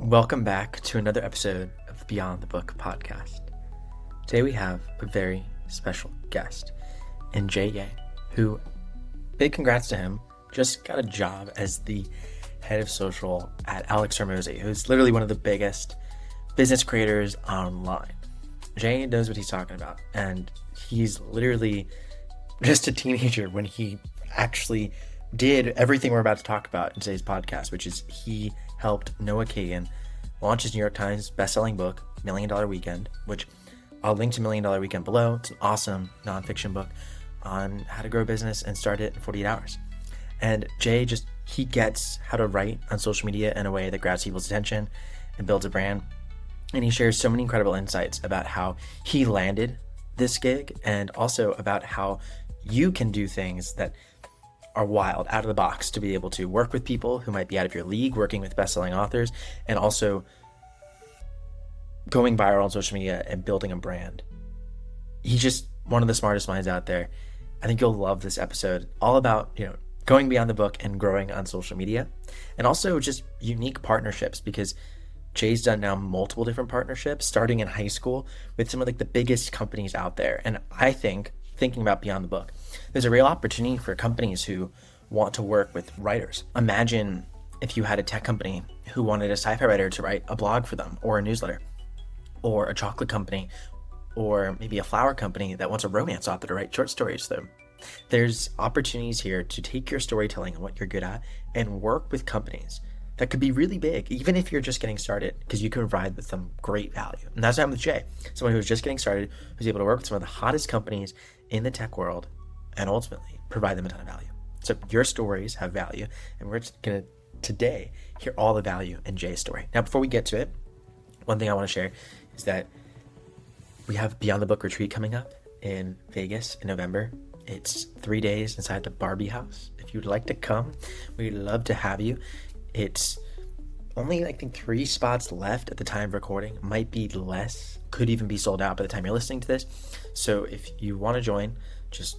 Welcome back to another episode of the Beyond the Book podcast. Today we have a very special guest in Jay Ye, who, big congrats to him, just got a job as the head of social at Alex Hormozi, who's literally one of the biggest business creators online. Jay knows what he's talking about, and he's literally just a teenager when he actually did everything we're about to talk about in today's podcast, which is he helped Noah Kagan launch his New York Times bestselling book, $1 Million Weekend, which I'll link to $1 Million Weekend below. It's an awesome nonfiction book on how to grow a business and start it in 48 hours. And Jay he gets how to write on social media in a way that grabs people's attention and builds a brand. And he shares so many incredible insights about how he landed this gig and also about how you can do things that are wild, out of the box, to be able to work with people who might be out of your league, working with best-selling authors, and also going viral on social media and building a brand. He's just one of the smartest minds out there. I think you'll love this episode, all about, going beyond the book and growing on social media, and also just unique partnerships, because Jay's done now multiple different partnerships, starting in high school with some of the biggest companies out there. And I think, thinking about beyond the book, there's a real opportunity for companies who want to work with writers. Imagine if you had a tech company who wanted a sci-fi writer to write a blog for them, or a newsletter, or a chocolate company, or maybe a flower company that wants a romance author to write short stories for them. There's opportunities here to take your storytelling and what you're good at and work with companies that could be really big, even if you're just getting started, because you can provide with them great value. And that's what happened with Jay, someone who was just getting started, who's able to work with some of the hottest companies in the tech world and ultimately provide them a ton of value. So your stories have value, and we're just going to today hear all the value in Jay's story. Now, before we get to it, one thing I want to share is that we have Beyond the Book retreat coming up in Vegas in November. It's 3 days inside the Barbie house. If you'd like to come, we'd love to have you. It's only, I think, 3 spots left at the time of recording. Might be less, could even be sold out by the time you're listening to this. So if you want to join, just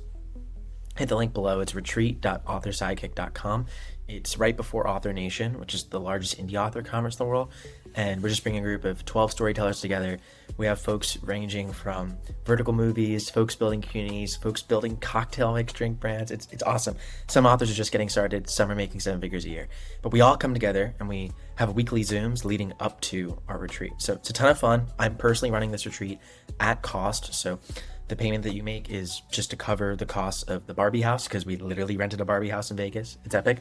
hit the link below. It's retreat.authorsidekick.com. It's right before Author Nation, which is the largest indie author conference in the world. And we're just bringing a group of 12 storytellers together. We have folks ranging from vertical movies, folks building communities, folks building cocktail mixed drink brands. It's awesome. Some authors are just getting started. Some are making 7 figures a year. But we all come together and we have weekly Zooms leading up to our retreat. So it's a ton of fun. I'm personally running this retreat at cost. So the payment that you make is just to cover the cost of the Barbie house, because we literally rented a Barbie house in Vegas. It's epic.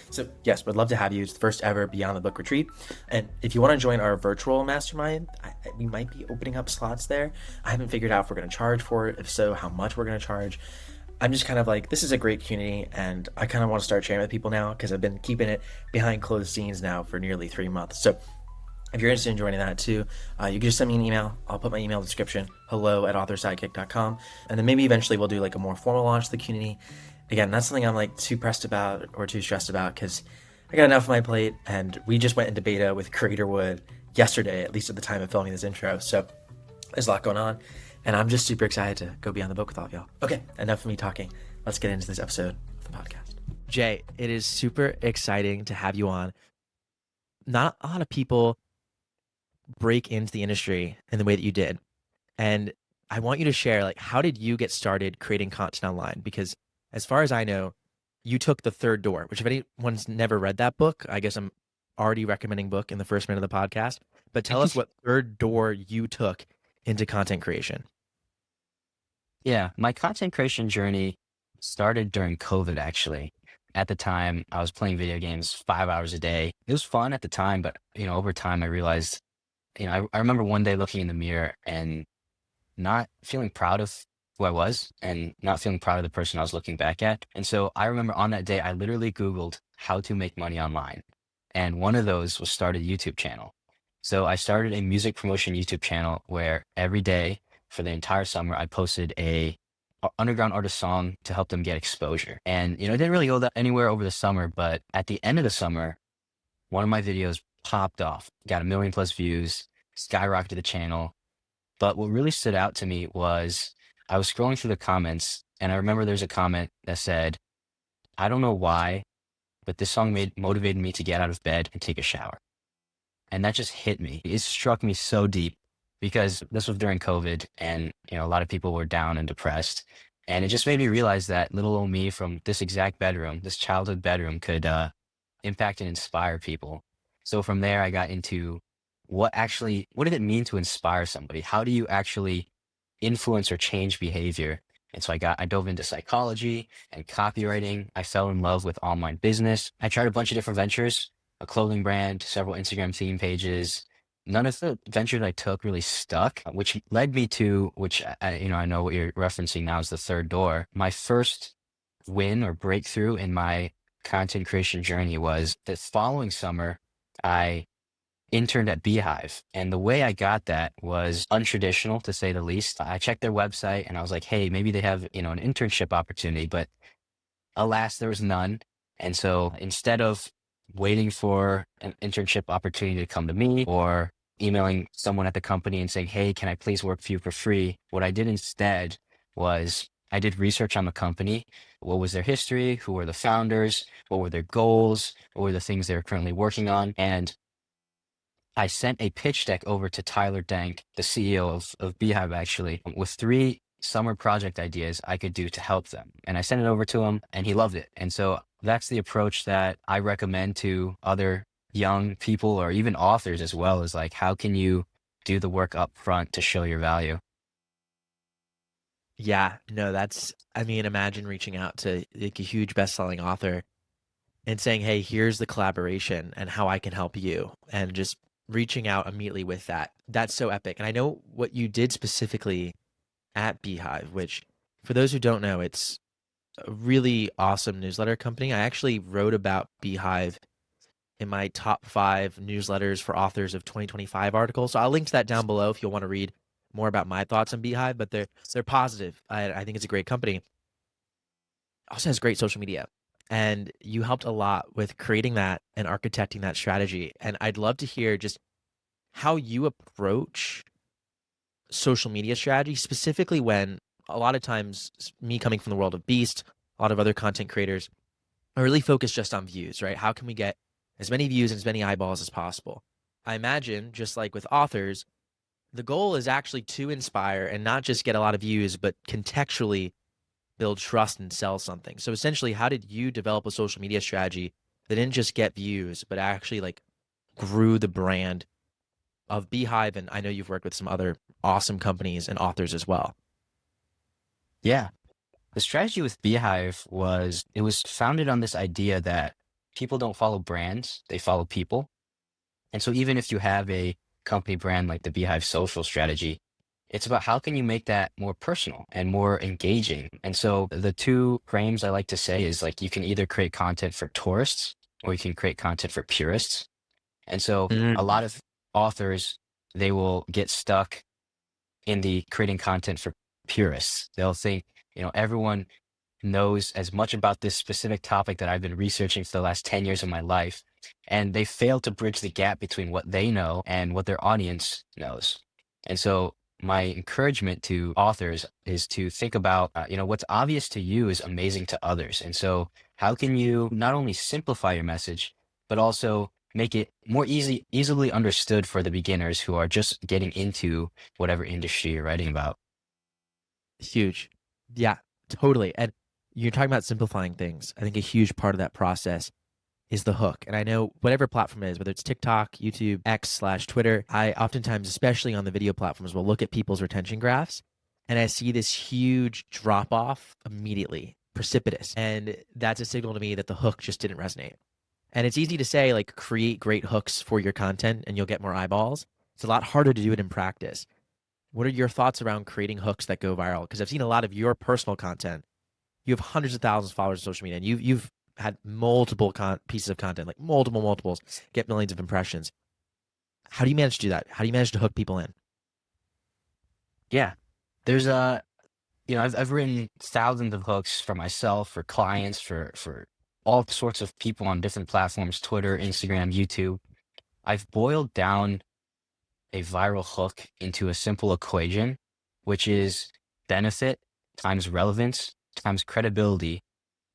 So yes, we'd love to have you. It's the first ever Beyond the Book retreat. And if you want to join our virtual mastermind, we might be opening up slots there. I haven't figured out if we're going to charge for it. If so, how much we're going to charge. I'm just kind of this is a great community, and I kind of want to start sharing with people now, because I've been keeping it behind closed scenes now for nearly 3 months. So if you're interested in joining that too, you can just send me an email. I'll put my email description, hello@authorsidekick.com. And then maybe eventually we'll do a more formal launch to the community. Again, not something I'm too pressed about or too stressed about, because I got enough on my plate, and we just went into beta with Creatorwood yesterday, at least at the time of filming this intro. So there's a lot going on, and I'm just super excited to go beyond the book with all of y'all. Okay, enough of me talking. Let's get into this episode of the podcast. Jay, it is super exciting to have you on. Not a lot of people break into the industry in the way that you did. And I want you to share, how did you get started creating content online? Because as far as I know, you took the third door, which if anyone's never read that book, I guess I'm already recommending book in the first minute of the podcast. But tell us what third door you took into content creation. Yeah, my content creation journey started during COVID, actually. At the time, I was playing video games 5 hours a day. It was fun at the time, but over time I realized, I remember one day looking in the mirror and not feeling proud of who I was and not feeling proud of the person I was looking back at. And so I remember on that day, I literally Googled how to make money online. And one of those was start a YouTube channel. So I started a music promotion YouTube channel where every day for the entire summer, I posted a underground artist song to help them get exposure. And, it didn't really go anywhere over the summer, but at the end of the summer, one of my videos popped off, got 1 million+ views, skyrocketed the channel. But what really stood out to me was I was scrolling through the comments, and I remember there's a comment that said, "I don't know why, but this song motivated me to get out of bed and take a shower." And that just hit me. It struck me so deep because this was during COVID and, a lot of people were down and depressed. And it just made me realize that little old me from this exact bedroom, this childhood bedroom could impact and inspire people. So from there, I got into what did it mean to inspire somebody? How do you actually influence or change behavior? And so I dove into psychology and copywriting. I fell in love with online business. I tried a bunch of different ventures, a clothing brand, several Instagram theme pages. None of the ventures I took really stuck, which led me to, which I know what you're referencing now is the third door. My first win or breakthrough in my content creation journey was the following summer. I interned at Beehive. And the way I got that was untraditional, to say the least. I checked their website and I was like, hey, maybe they have, an internship opportunity, but alas, there was none. And so instead of waiting for an internship opportunity to come to me or emailing someone at the company and saying, hey, can I please work for you for free? What I did instead was I did research on the company. What was their history? Who were the founders? What were their goals? What were the things they were currently working on? And I sent a pitch deck over to Tyler Dank, the CEO of Beehive, actually, with 3 summer project ideas I could do to help them. And I sent it over to him and he loved it. And so that's the approach that I recommend to other young people or even authors as well, is like, how can you do the work up front to show your value? Yeah, no, I mean, imagine reaching out to like a huge best-selling author and saying, hey, here's the collaboration and how I can help you. And just reaching out immediately with that. That's so epic. And I know what you did specifically at Beehive, which for those who don't know, it's a really awesome newsletter company. I actually wrote about Beehive in my top 5 newsletters for authors of 2025 article. So I'll link to that down below if you'll want to read more about my thoughts on Beehive, but they're positive. I think it's a great company. Also has great social media. And you helped a lot with creating that and architecting that strategy. And I'd love to hear just how you approach social media strategy, specifically when a lot of times, me coming from the world of Beast, a lot of other content creators are really focused just on views, right? How can we get as many views and as many eyeballs as possible? I imagine, just like with authors, the goal is actually to inspire and not just get a lot of views, but contextually build trust and sell something. So essentially, how did you develop a social media strategy that didn't just get views, but actually like grew the brand of Beehive? And I know you've worked with some other awesome companies and authors as well. Yeah. The strategy with Beehive was it was founded on this idea that people don't follow brands, they follow people. And so even if you have a company brand like the Beehive social strategy, it's about how can you make that more personal and more engaging. And so the 2 frames I like to say is like you can either create content for tourists or you can create content for purists. And so a Mm. lot of authors, they will get stuck in the creating content for purists. They'll think, everyone knows as much about this specific topic that I've been researching for the last 10 years of my life. And they fail to bridge the gap between what they know and what their audience knows. And so my encouragement to authors is to think about, what's obvious to you is amazing to others. And so how can you not only simplify your message, but also make it more easily understood for the beginners who are just getting into whatever industry you're writing about? Huge. Yeah, totally. And you're talking about simplifying things. I think a huge part of that process is the hook. And I know whatever platform it is, whether it's TikTok, YouTube, X/Twitter, I oftentimes, especially on the video platforms, will look at people's retention graphs and I see this huge drop off immediately, precipitous. And that's a signal to me that the hook just didn't resonate. And it's easy to say, like, create great hooks for your content and you'll get more eyeballs. It's a lot harder to do it in practice. What are your thoughts around creating hooks that go viral? Because I've seen a lot of your personal content. You have hundreds of thousands of followers on social media, and you've had multiple pieces of content, like multiples, get millions of impressions. How do you manage to do that? How do you manage to hook people in? Yeah. There's I've written thousands of hooks for myself, for clients, for all sorts of people on different platforms, Twitter, Instagram, YouTube. I've boiled down a viral hook into a simple equation, which is benefit times relevance times credibility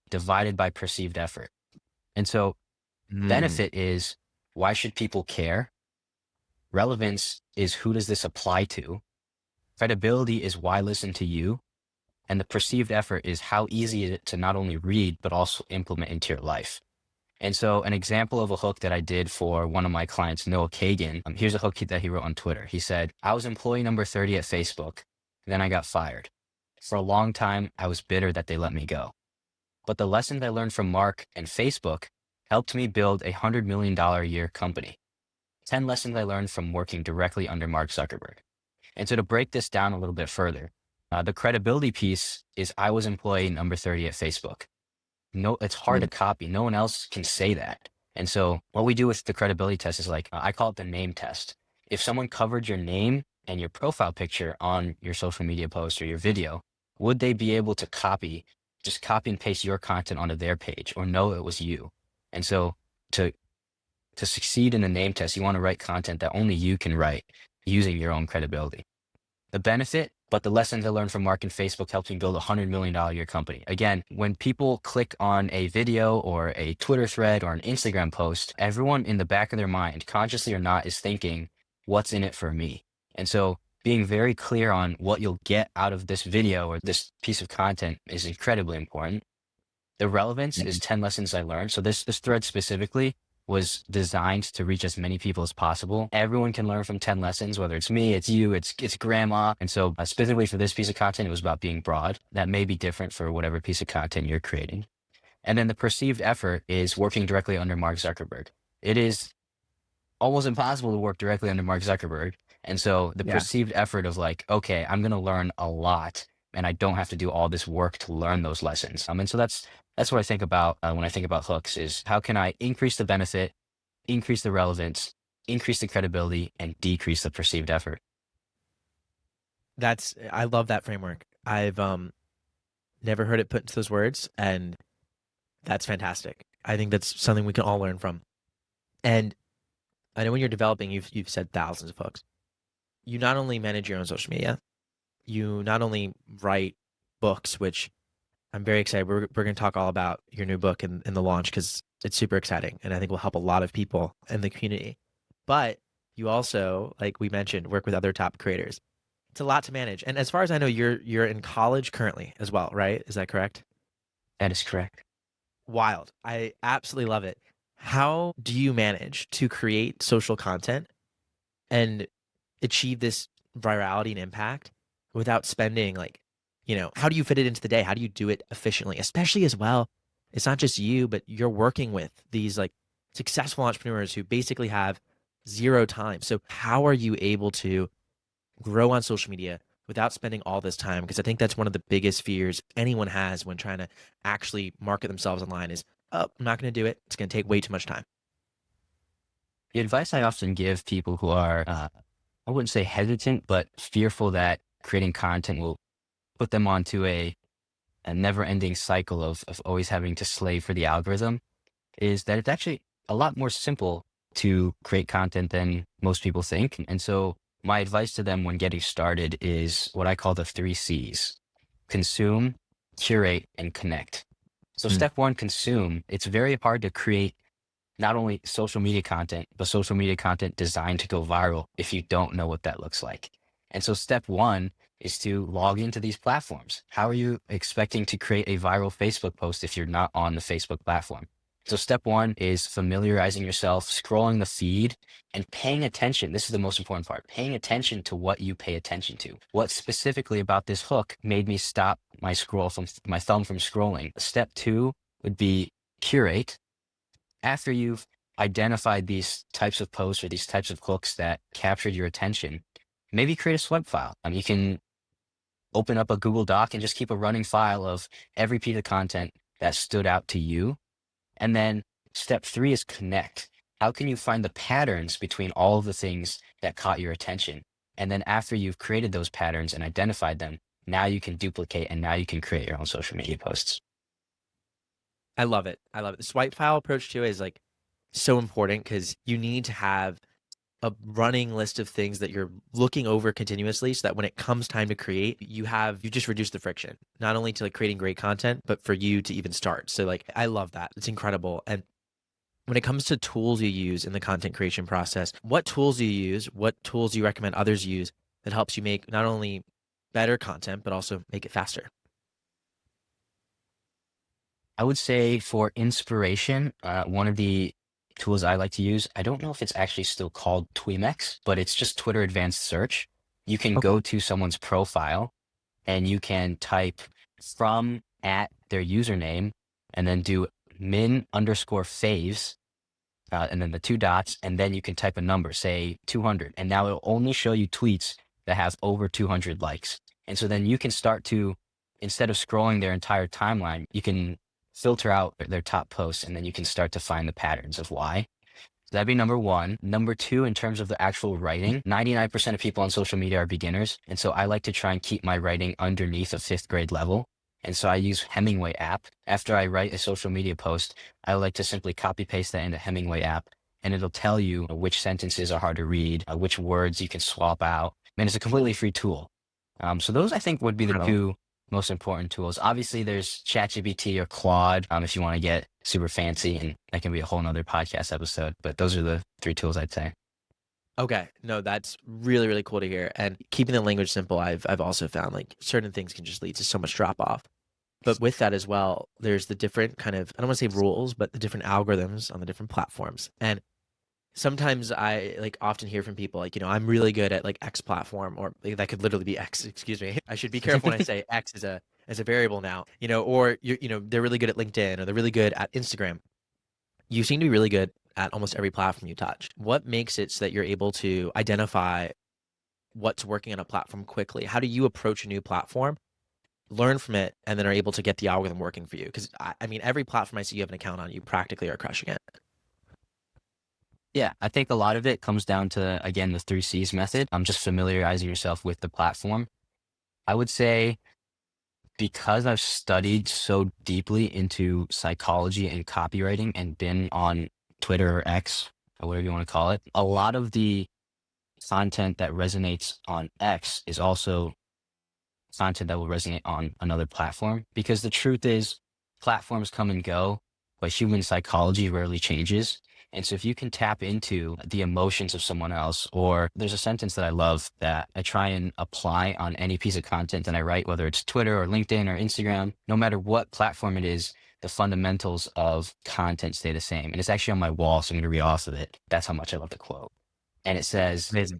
divided by perceived effort. And so Mm. benefit is why should people care? Relevance is who does this apply to? Credibility is why listen to you. And the perceived effort is how easy is it to not only read, but also implement into your life. And so an example of a hook that I did for one of my clients, Noah Kagan, here's a hook that he wrote on Twitter. He said, I was employee number 30 at Facebook. Then I got fired. For a long time, I was bitter that they let me go. But the lessons I learned from Mark and Facebook helped me build a $100 million a year company. 10 lessons I learned from working directly under Mark Zuckerberg. And so to break this down a little bit further, the credibility piece is I was employee number 30 at Facebook. No, it's hard to copy. No one else can say that. And so what we do with the credibility test is like, I call it the name test. If someone covered your name and your profile picture on your social media post or your video, would they be able to just copy and paste your content onto their page or know it was you? And so to succeed in the name test, you want to write content that only you can write using your own credibility. The benefit, but the lessons I learned from Mark and Facebook helped me build a $100 million a year company. Again, when people click on a video or a Twitter thread or an Instagram post, everyone in the back of their mind, consciously or not, is thinking, what's in it for me? And so being very clear on what you'll get out of this video or this piece of content is incredibly important. The relevance is 10 lessons I learned. So this thread specifically was designed to reach as many people as possible. Everyone can learn from 10 lessons, whether it's me, it's you, it's grandma. And so specifically for this piece of content, it was about being broad. That may be different for whatever piece of content you're creating. And then the perceived effort is working directly under Mark Zuckerberg. It is almost impossible to work directly under Mark Zuckerberg. And so the perceived effort of like, okay, I'm going to learn a lot and I don't have to do all this work to learn those lessons. And so that's what I think about when I think about hooks is how can I increase the benefit, increase the relevance, increase the credibility, and decrease the perceived effort. I love that framework. I've never heard it put into those words, and that's fantastic. I think that's something we can all learn from. And I know when you're developing, you've said thousands of hooks. You not only manage your own social media, you not only write books, which I'm very excited. We're going to talk all about your new book and the launch because it's super exciting and I think will help a lot of people in the community. But you also, like we mentioned, work with other top creators. It's a lot to manage. And as far as I know, you're in college currently as well, right? Is that correct? That is correct. Wild. I absolutely love it. How do you manage to create social content and achieve this virality and impact without spending how do you fit it into the day? How do you do it efficiently? Especially as well, it's not just you, but you're working with these like successful entrepreneurs who basically have zero time. So how are you able to grow on social media without spending all this time? Because I think that's one of the biggest fears anyone has when trying to actually market themselves online is, oh, I'm not going to do it. It's going to take way too much time. The advice I often give people who are, I wouldn't say hesitant, but fearful that creating content will put them onto a never-ending cycle of always having to slave for the algorithm is that it's actually a lot more simple to create content than most people think. And so my advice to them when getting started is what I call the 3 C's: consume, curate, and connect. So step one, consume. It's very hard to create not only social media content, but social media content designed to go viral if you don't know what that looks like. And so step one is to log into these platforms. How are you expecting to create a viral Facebook post if you're not on the Facebook platform? So step one is familiarizing yourself, scrolling the feed, and paying attention. This is the most important part, paying attention to what you pay attention to. What specifically about this hook made me stop my thumb from scrolling? Step two would be curate. After you've identified these types of posts or these types of hooks that captured your attention, maybe create a swipe file. You can open up a Google Doc and just keep a running file of every piece of content that stood out to you. And then step three is connect. How can you find the patterns between all of the things that caught your attention? And then after you've created those patterns and identified them, now you can duplicate and now you can create your own social media posts. I love it. I love it. The swipe file approach too is like so important because you need to have a running list of things that you're looking over continuously so that when it comes time to create, you just reduced the friction, not only to like creating great content, but for you to even start. So like, I love that. It's incredible. And when it comes to tools you use in the content creation process, what tools do you use? What tools do you recommend others use that helps you make not only better content, but also make it faster? I would say for inspiration, one of the tools I like to use, I don't know if it's actually still called Twemex, but it's just Twitter Advanced Search. You can Okay. go to someone's profile and you can type from at their username and then do min underscore faves, and then the two dots, and then you can type a number, say 200. And now it'll only show you tweets that have over 200 likes. And so then you can start to, instead of scrolling their entire timeline, you can filter out their top posts, and then you can start to find the patterns of why. So that'd be number one. Number two, in terms of the actual writing, 99% of people on social media are beginners. And so I like to try and keep my writing underneath a fifth grade level. And so I use Hemingway app. After I write a social media post, I like to simply copy paste that into Hemingway app, and it'll tell you which sentences are hard to read, which words you can swap out. And it's a completely free tool. So those I think would be the Incredible. two most important tools. Obviously, there's ChatGPT or Claude, if you want to get super fancy, and that can be a whole nother podcast episode. But those are the three tools I'd say. Okay. No, that's really, really cool to hear. And keeping the language simple, I've also found like certain things can just lead to so much drop off. But with that as well, there's the different kind of, I don't want to say rules, but the different algorithms on the different platforms. And sometimes I like often hear from people like, I'm really good at like X platform, or like, that could literally be X, excuse me. I should be careful when I say X as a variable now, or they're really good at LinkedIn, or they're really good at Instagram. You seem to be really good at almost every platform you touch. What makes it so that you're able to identify what's working on a platform quickly? How do you approach a new platform, learn from it, and then are able to get the algorithm working for you? Because I mean, every platform I see you have an account on, you practically are crushing it. Yeah, I think a lot of it comes down to, again, the three C's method. I'm just familiarizing yourself with the platform. I would say because I've studied so deeply into psychology and copywriting and been on Twitter or X, or whatever you want to call it, a lot of the content that resonates on X is also content that will resonate on another platform. Because the truth is, platforms come and go, but human psychology rarely changes. And so if you can tap into the emotions of someone else, or there's a sentence that I love that I try and apply on any piece of content that I write, whether it's Twitter or LinkedIn or Instagram, no matter what platform it is, the fundamentals of content stay the same. And it's actually on my wall, so I'm going to read off of it. That's how much I love the quote. And it says, Amazing.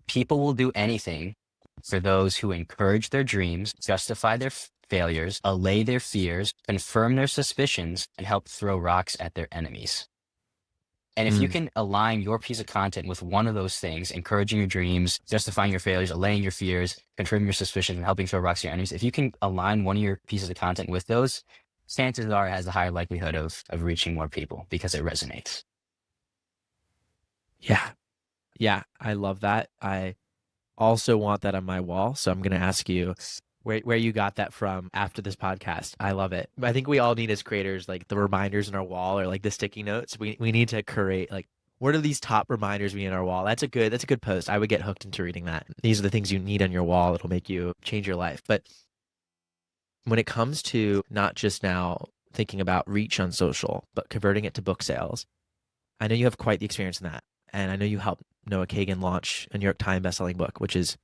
people will do anything for those who encourage their dreams, justify their failures, allay their fears, confirm their suspicions, and help throw rocks at their enemies. And if you Mm. can align your piece of content with one of those things, encouraging your dreams, justifying your failures, allaying your fears, confirming your suspicions, and helping throw rocks at your enemies, if you can align one of your pieces of content with those, chances are it has a higher likelihood of reaching more people because it resonates. Yeah. Yeah. I love that. I also want that on my wall. So I'm going to ask you where you got that from after this podcast. I love it. I think we all need as creators, like the reminders on our wall, or like the sticky notes. We need to create like, what are these top reminders we need on our wall? That's a good post. I would get hooked into reading that. These are the things you need on your wall. It'll make you change your life. But when it comes to not just now thinking about reach on social, but converting it to book sales, I know you have quite the experience in that. And I know you helped Noah Kagan launch a New York Times bestselling book, which is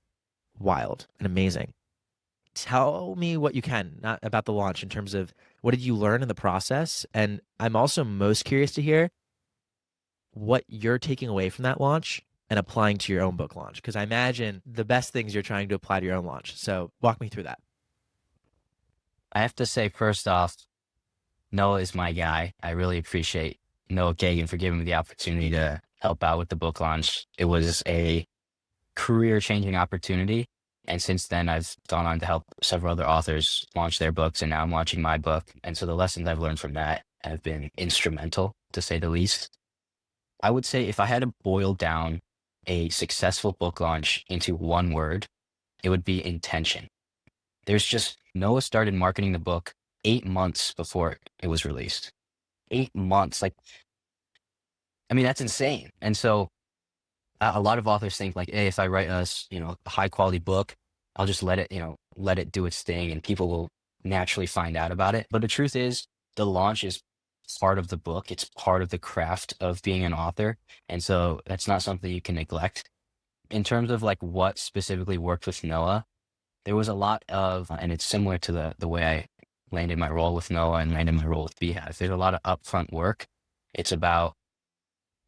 wild and amazing. Tell me what you can, not about the launch, in terms of what did you learn in the process? And I'm also most curious to hear what you're taking away from that launch and applying to your own book launch, because I imagine the best things you're trying to apply to your own launch. So walk me through that. I have to say, first off, Noah is my guy. I really appreciate Noah Kagan for giving me the opportunity to help out with the book launch. It was a career-changing opportunity. And since then, I've gone on to help several other authors launch their books, and now I'm launching my book. And so the lessons I've learned from that have been instrumental, to say the least. I would say if I had to boil down a successful book launch into one word, it would be intention. There's just, Noah started marketing the book 8 months before it was released. 8 months. Like, I mean, that's insane. And so a lot of authors think like, hey, if I write a high quality book, I'll just let it do its thing and people will naturally find out about it. But the truth is, the launch is part of the book. It's part of the craft of being an author. And so that's not something you can neglect. In terms of like what specifically worked with Noah, there was a lot of, and it's similar to the way I landed my role with Noah and landed my role with Beehive. There's a lot of upfront work. It's about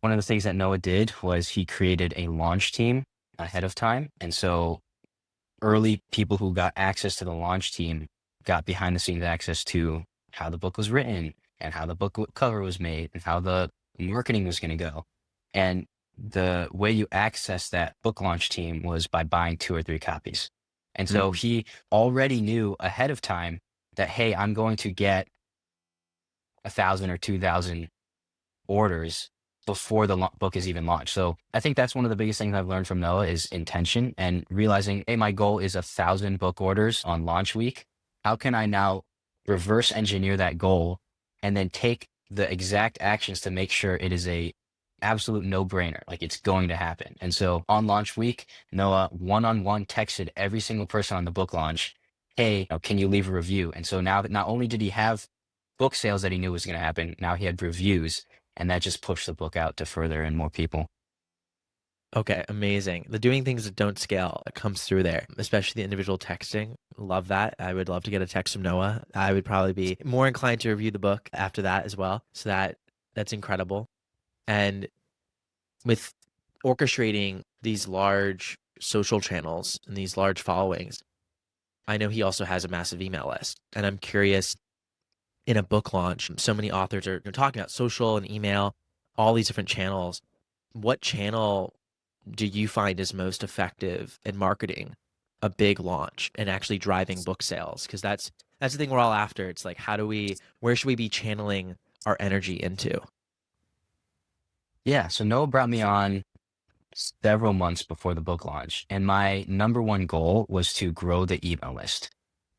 one of the things that Noah did was he created a launch team ahead of time. And so early people who got access to the launch team got behind the scenes access to how the book was written and how the book cover was made and how the marketing was going to go. And the way you access that book launch team was by buying 2 or 3 copies. And so he already knew ahead of time that, hey, I'm going to get 1,000 or 2,000 orders before the book is even launched. So I think that's one of the biggest things I've learned from Noah is intention and realizing, hey, my goal is 1,000 book orders on launch week. How can I now reverse engineer that goal and then take the exact actions to make sure it is a absolute no-brainer, like it's going to happen. And so on launch week, Noah one-on-one texted every single person on the book launch, hey, can you leave a review? And so now that not only did he have book sales that he knew was going to happen, now he had reviews, and that just pushed the book out to further and more people. Okay, amazing. The doing things that don't scale that comes through there, especially the individual texting. Love that. I would love to get a text from Noah. I would probably be more inclined to review the book after that as well. So that's incredible. And with orchestrating these large social channels and these large followings, I know he also has a massive email list. And I'm curious, in a book launch, so many authors are talking about social and email, all these different channels. What channel do you find is most effective in marketing a big launch and actually driving book sales? Because that's the thing we're all after. It's like, where should we be channeling our energy into? Yeah, so Noah brought me on several months before the book launch, and my number one goal was to grow the email list.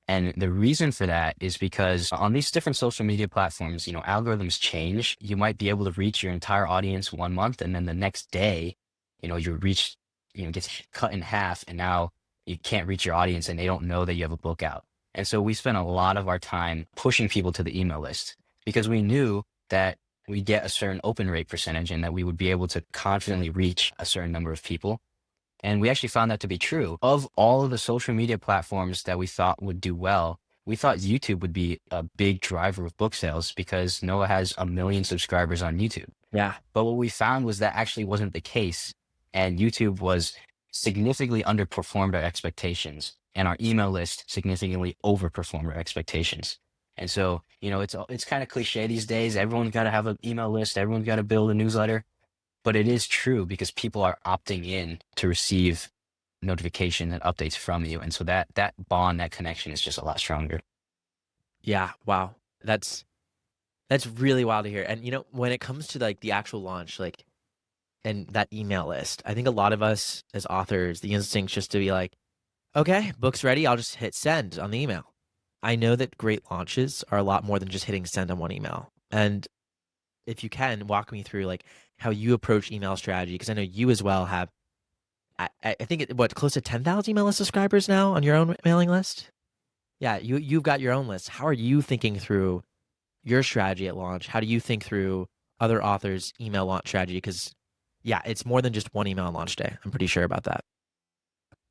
And the reason for that is because on these different social media platforms, algorithms change. You might be able to reach your entire audience one month, and then the next day, your reach, gets cut in half, and now you can't reach your audience and they don't know that you have a book out. And so we spent a lot of our time pushing people to the email list because we knew that we get a certain open rate percentage and that we would be able to confidently reach a certain number of people. And we actually found that to be true. Of all of the social media platforms that we thought would do well, we thought YouTube would be a big driver of book sales because Noah has 1 million subscribers on YouTube. Yeah. But what we found was that actually wasn't the case. And YouTube was significantly underperformed our expectations. And our email list significantly overperformed our expectations. And so, it's kind of cliche these days. Everyone's got to have an email list. Everyone's got to build a newsletter. But it is true because people are opting in to receive notification and updates from you. And so that bond, that connection is just a lot stronger. Yeah. Wow. That's really wild to hear. And when it comes to like the actual launch, like, and that email list, I think a lot of us as authors, the instinct's just to be like, okay, book's ready. I'll just hit send on the email. I know that great launches are a lot more than just hitting send on one email. And if you can walk me through like how you approach email strategy, because I know you as well have, I think close to 10,000 email list subscribers now on your own mailing list. Yeah, you've got your own list. How are you thinking through your strategy at launch? How do you think through other authors' email launch strategy? Because yeah, it's more than just one email on launch day. I'm pretty sure about that.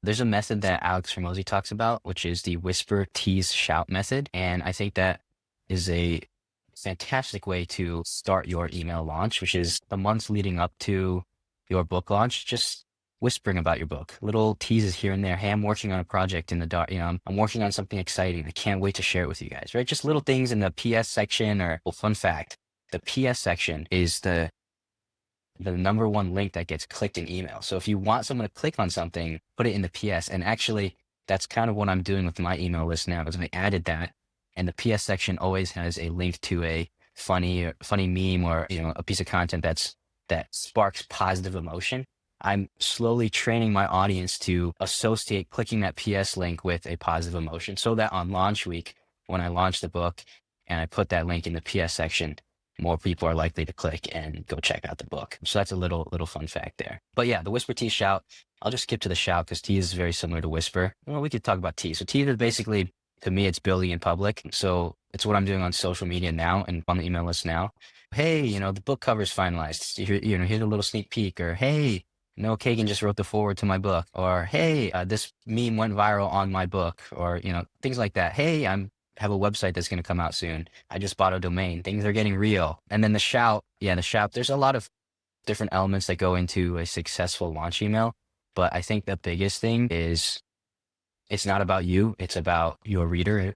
There's a method that Alex Hormozy talks about, which is the whisper, tease, shout method. And I think that is a fantastic way to start your email launch, which is the months leading up to your book launch, just whispering about your book, little teases here and there. Hey, I'm working on a project in the dark, I'm working on something exciting. I can't wait to share it with you guys, right? Just little things in the PS section fun fact, the PS section is the number one link that gets clicked in email. So if you want someone to click on something, put it in the PS. And actually, that's kind of what I'm doing with my email list now, is I added that. And the PS section always has a link to a funny meme or a piece of content that sparks positive emotion. I'm slowly training my audience to associate clicking that PS link with a positive emotion, so that on launch week, when I launch the book and I put that link in the PS section, more people are likely to click and go check out the book. So that's a little fun fact there. But yeah, the whisper, tease, shout. I'll just skip to the shout because tease is very similar to whisper. Well, we could talk about tease. So tease is basically, to me, it's building in public. So It's what I'm doing on social media now and on the email list now. Hey, the book cover's finalized. Here's a little sneak peek. Or hey, Kagan just wrote the foreword to my book. Or hey, this meme went viral on my book. Or things like that. Hey, have a website that's going to come out soon. I just bought a domain. Things are getting real. And then the shout, yeah, the shout. There's a lot of different elements that go into a successful launch email. But I think the biggest thing is it's not about you. It's about your readers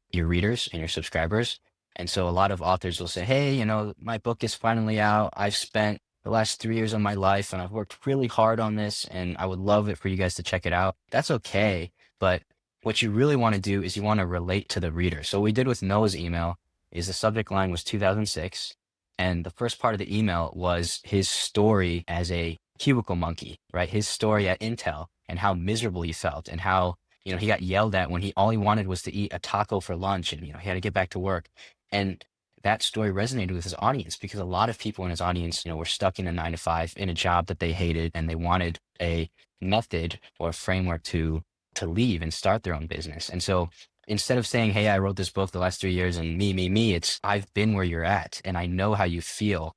and your subscribers. And so a lot of authors will say, hey, my book is finally out. I've spent the last 3 years of my life and I've worked really hard on this and I would love it for you guys to check it out. That's okay. But what you really want to do is you want to relate to the reader. So what we did with Noah's email is the subject line was 2006. And the first part of the email was his story as a cubicle monkey, right? His story at Intel and how miserable he felt and how he got yelled at when all he wanted was to eat a taco for lunch and, he had to get back to work. And that story resonated with his audience because a lot of people in his audience, were stuck in a 9 to 5 in a job that they hated and they wanted a method or a framework to leave and start their own business. And so instead of saying, hey, I wrote this book the last 3 years and me, it's I've been where you're at and I know how you feel.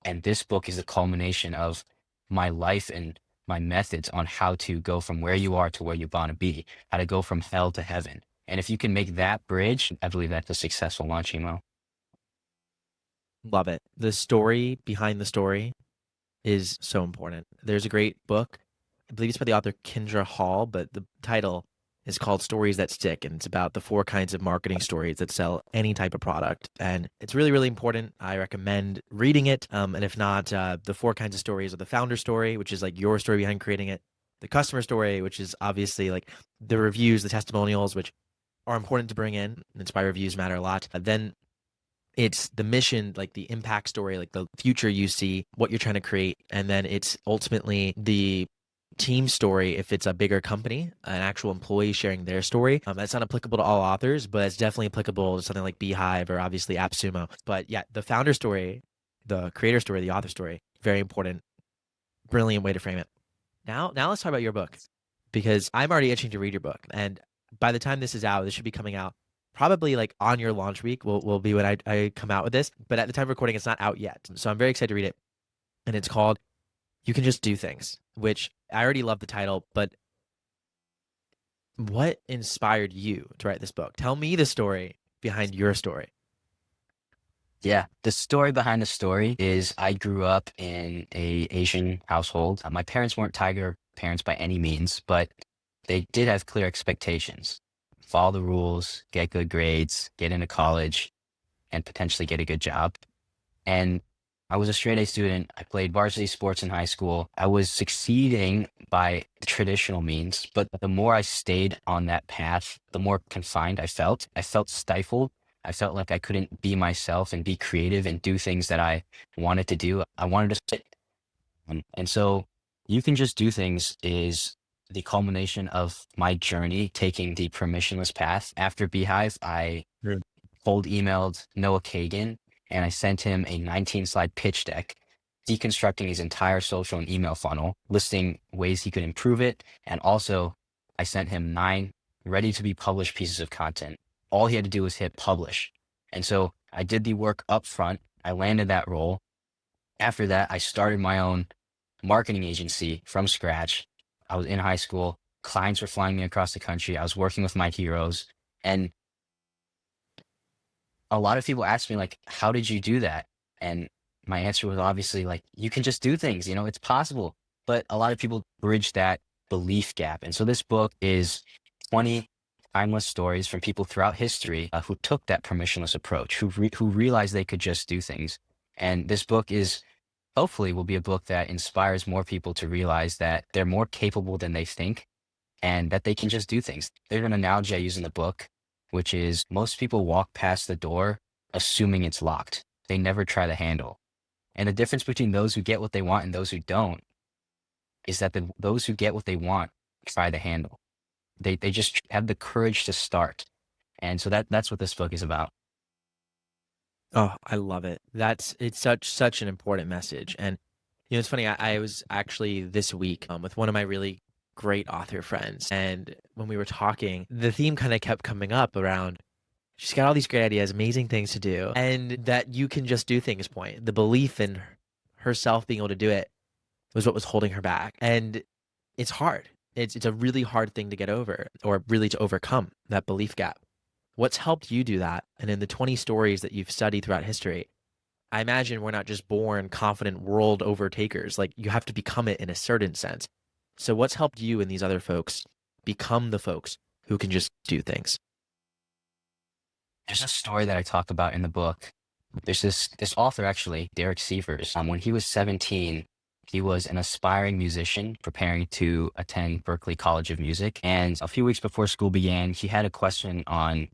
And this book is a culmination of my life and my methods on how to go from where you are to where you want to be, how to go from hell to heaven. And if you can make that bridge, I believe that's a successful launch email. Love it. The story behind the story is so important. There's a great book, I believe it's by the author Kendra Hall, but the title is called Stories That Stick, and it's about the 4 kinds of marketing stories that sell any type of product. And it's really, really important. I recommend reading it. And if not, the 4 kinds of stories are the founder story, which is like your story behind creating it, the customer story, which is obviously like the reviews, the testimonials, which are important to bring in. That's why reviews matter a lot. Then it's the mission, like the impact story, like the future you see, what you're trying to create. And then it's ultimately the team story if it's a bigger company, an actual employee sharing their story. That's not applicable to all authors, but it's definitely applicable to something like Beehive or obviously AppSumo. But yeah, the founder story, the creator story, the author story, very important. Brilliant way to frame it. Now let's talk about your book, because I'm already itching to read your book. And by the time this is out, this should be coming out probably like on your launch week will be when I come out with this. But at the time of recording, it's not out yet. So I'm very excited to read it. And it's called You Can Just Do Things, which I already love the title, but what inspired you to write this book? Tell me the story behind your story. Yeah, the story behind the story is I grew up in a Asian household. My parents weren't tiger parents by any means, but they did have clear expectations. Follow the rules, get good grades, get into college, and potentially get a good job. And I was a straight A student. I played varsity sports in high school. I was succeeding by the traditional means, but the more I stayed on that path, the more confined I felt. I felt stifled. I felt like I couldn't be myself and be creative and do things that I wanted to do. I wanted to sit. And so You Can Just Do Things is the culmination of my journey taking the permissionless path. After Beehive, I cold emailed Noah Kagan and I sent him a 19-slide pitch deck deconstructing his entire social and email funnel, listing ways he could improve it. And also, I sent him 9 ready to be published pieces of content. All he had to do was hit publish. And so I did the work up front. I landed that role. After that, I started my own marketing agency from scratch. I was in high school. Clients were flying me across the country. I was working with my heroes. And a lot of people ask me, like, how did you do that? And my answer was obviously like, you can just do things, it's possible. But a lot of people bridge that belief gap. And so this book is 20 timeless stories from people throughout history who took that permissionless approach, who realized they could just do things. And this book is hopefully will be a book that inspires more people to realize that they're more capable than they think and that they can just do things. There's an analogy I use in the book, which is most people walk past the door assuming it's locked. They never try the handle. And the difference between those who get what they want and those who don't is that those who get what they want try the handle. They just have the courage to start. And so that's what this book is about. Oh, I love it. It's such an important message. And it's funny. I was actually this week with one of my really great author friends, and when we were talking, the theme kind of kept coming up around She's got all these great ideas, amazing things to do, and that you can just do things point. The belief in herself being able to do it was what was holding her back. And it's hard. It's a really hard thing to get over or really to overcome that belief gap. What's helped you do that? And in the 20 stories that you've studied throughout history, I imagine we're not just born confident world overtakers. Like you have to become it in a certain sense. So what's helped you and these other folks become the folks who can just do things? There's a story that I talk about in the book. There's this author actually, Derek Sievers. When he was 17, he was an aspiring musician preparing to attend Berklee College of Music. And a few weeks before school began, he had a question on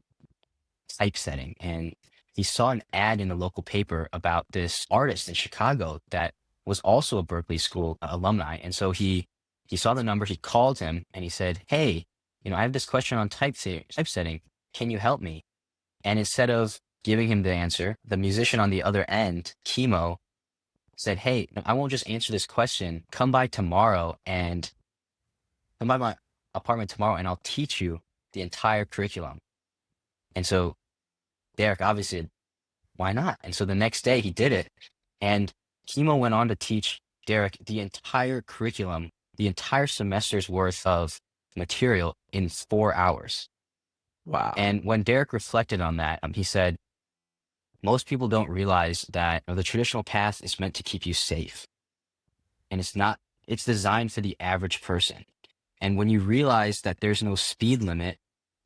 typesetting. And he saw an ad in the local paper about this artist in Chicago that was also a Berklee School alumni. And so he saw the number, he called him and he said, "Hey, I have this question on typesetting. Can you help me?" And instead of giving him the answer, the musician on the other end, Chemo, said, "Hey, I won't just answer this question. Come by my apartment tomorrow and I'll teach you the entire curriculum." And so Derek obviously said, "Why not?" And so the next day he did it. And Chemo went on to teach Derek the entire curriculum, the entire semester's worth of material in 4 hours. Wow. And when Derek reflected on that, he said, most people don't realize that the traditional path is meant to keep you safe. And it's not, it's designed for the average person. And when you realize that there's no speed limit,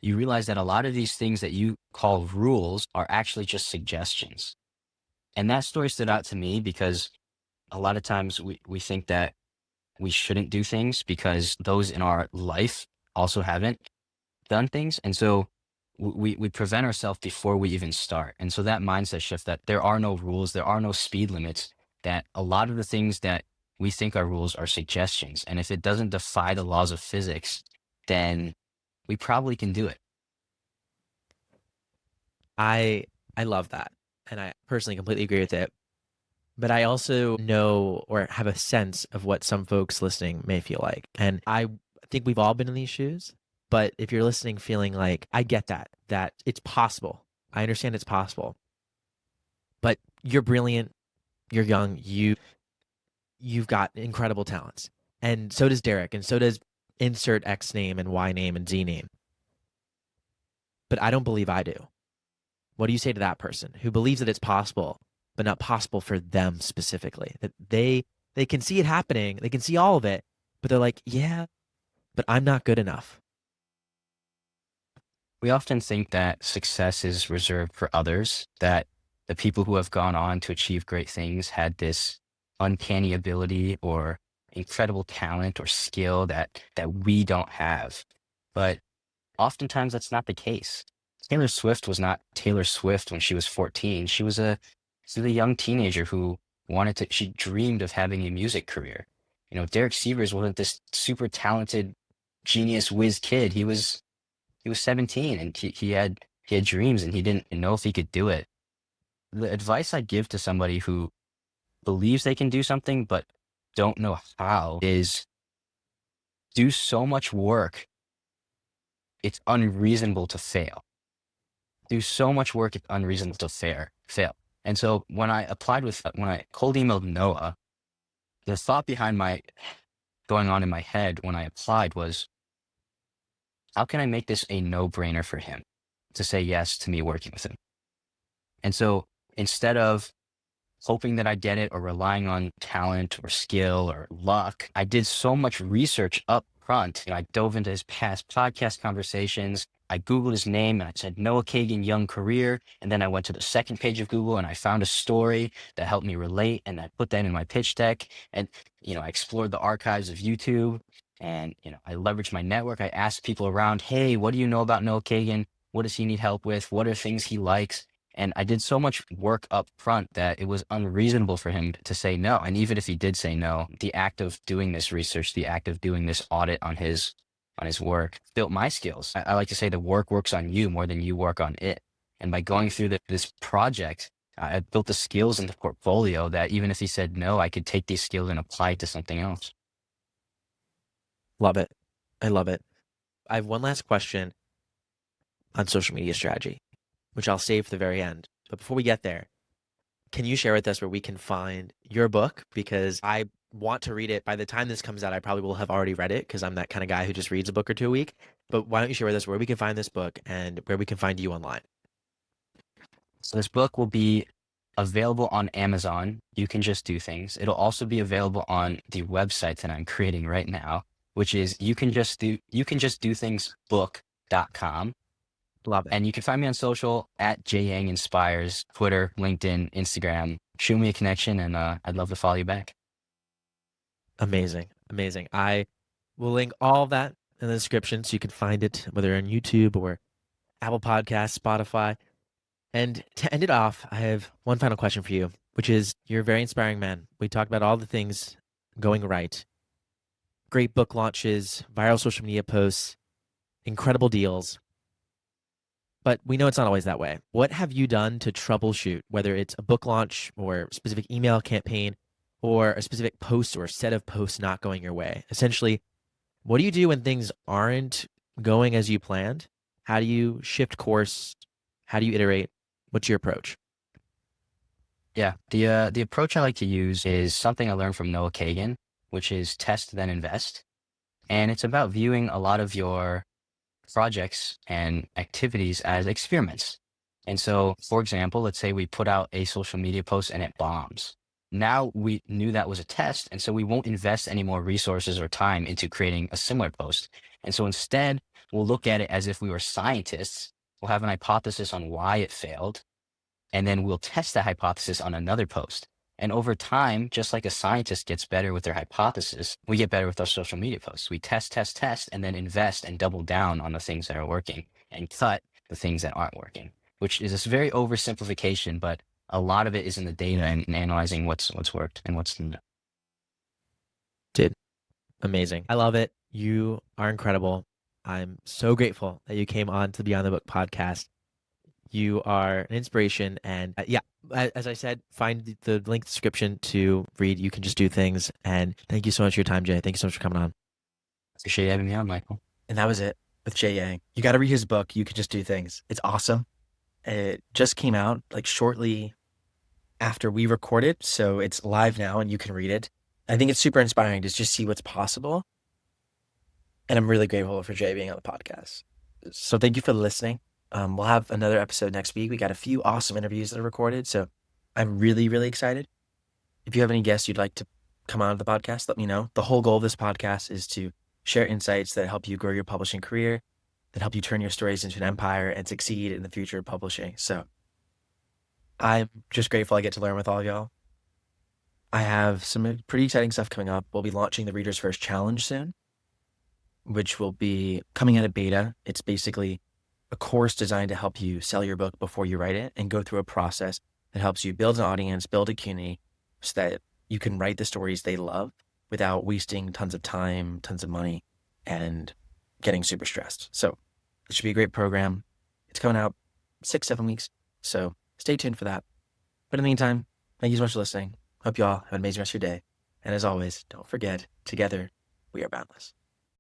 you realize that a lot of these things that you call rules are actually just suggestions. And that story stood out to me because a lot of times we think that we shouldn't do things because those in our life also haven't done things. And so we prevent ourselves before we even start. And so that mindset shift that there are no rules, there are no speed limits, that a lot of the things that we think are rules are suggestions. And if it doesn't defy the laws of physics, then we probably can do it. I I love that. And I personally completely agree with it. But I also know or have a sense of what some folks listening may feel like. And I think we've all been in these shoes. But if you're listening feeling like, I get that it's possible. I understand it's possible. But you're brilliant, you're young, you've got incredible talents. And so does Derek, and so does insert X name and Y name and Z name. But I don't believe I do. What do you say to that person who believes that it's possible, but not possible for them specifically? That they can see it happening, they can see all of it, but they're like, yeah, but I'm not good enough. We often think that success is reserved for others, that the people who have gone on to achieve great things had this uncanny ability or incredible talent or skill that we don't have. But oftentimes that's not the case. Taylor Swift was not Taylor Swift when she was 14. She was a young teenager who she dreamed of having a music career. Derek Sievers wasn't this super talented genius whiz kid. He was 17 and he had dreams and he didn't know if he could do it. The advice I'd give to somebody who believes they can do something but don't know how is do so much work, it's unreasonable to fail. Do so much work, it's unreasonable to fail. And so when I cold emailed Noah, the thought behind my going on in my head when I applied was, how can I make this a no-brainer for him to say yes to me working with him? And so instead of hoping that I get it or relying on talent or skill or luck, I did so much research up front. I dove into his past podcast conversations. I Googled his name and I said Noah Kagan, young career. And then I went to the second page of Google and I found a story that helped me relate. And I put that in my pitch deck. And, I explored the archives of YouTube and, I leveraged my network. I asked people around, hey, what do you know about Noah Kagan? What does he need help with? What are things he likes? And I did so much work up front that it was unreasonable for him to say no. And even if he did say no, the act of doing this research, the act of doing this audit on his work built my skills. I like to say the work works on you more than you work on it. And by going through this project, I built the skills in the portfolio that even if he said no, I could take these skills and apply it to something else. Love it. I love it. I have one last question on social media strategy. which I'll save for the very end. But before we get there, can you share with us where we can find your book? Because I want to read it. By the time this comes out, I probably will have already read it because I'm that kind of guy who just reads a book or two a week. But why don't you share with us where we can find this book and where we can find you online? So this book will be available on Amazon. You can just do things. It'll also be available on the website that I'm creating right now, which is you can just do things book.com. Love it. And you can find me on social at JYangInspires, Twitter, LinkedIn, Instagram. Shoot me a connection and I'd love to follow you back. Amazing. Amazing. I will link all of that in the description so you can find it, whether on YouTube or Apple Podcasts, Spotify. And to end it off, I have one final question for you, which is you're a very inspiring man. We talked about all the things going right. Great book launches, viral social media posts, incredible deals. But we know it's not always that way. What have you done to troubleshoot, whether it's a book launch or a specific email campaign or a specific post or a set of posts not going your way? Essentially, what do you do when things aren't going as you planned? How do you shift course? How do you iterate? What's your approach? Yeah, the approach I like to use is something I learned from Noah Kagan, which is test then invest. And it's about viewing a lot of your projects and activities as experiments. And so, for example, let's say we put out a social media post and it bombs. Now we knew that was a test, and so we won't invest any more resources or time into creating a similar post. And so instead, we'll look at it as if we were scientists. We'll have an hypothesis on why it failed, and then we'll test that hypothesis on another post. And over time, just like a scientist gets better with their hypothesis, we get better with our social media posts. We test, test, test, and then invest and double down on the things that are working and cut the things that aren't working, which is this very oversimplification, but a lot of it is in the data and analyzing what's worked and what's not. Dude, amazing. I love it. You are incredible. I'm so grateful that you came on to the Beyond the Book podcast. You are an inspiration. And yeah, as I said, find the link description to read You Can Just Do Things. And thank you so much for your time, Jay. Thank you so much for coming on. Appreciate you having me on, Michael. And that was it with Jay Yang. You got to read his book, You Can Just Do Things. It's awesome. It just came out like shortly after we recorded. So it's live now and you can read it. I think it's super inspiring to just see what's possible. And I'm really grateful for Jay being on the podcast. So thank you for listening. We'll have another episode next week. We got a few awesome interviews that are recorded. So I'm really, really excited. If you have any guests you'd like to come on to the podcast, let me know. The whole goal of this podcast is to share insights that help you grow your publishing career, that help you turn your stories into an empire and succeed in the future of publishing. So I'm just grateful I get to learn with all of y'all. I have some pretty exciting stuff coming up. We'll be launching the Readers First Challenge soon, which will be coming out of beta. It's basically a course designed to help you sell your book before you write it and go through a process that helps you build an audience, build a community so that you can write the stories they love without wasting tons of time, tons of money, and getting super stressed. So it should be a great program. It's coming out 6-7 weeks. So stay tuned for that. But in the meantime, thank you so much for listening. Hope you all have an amazing rest of your day. And as always, don't forget, together, we are boundless.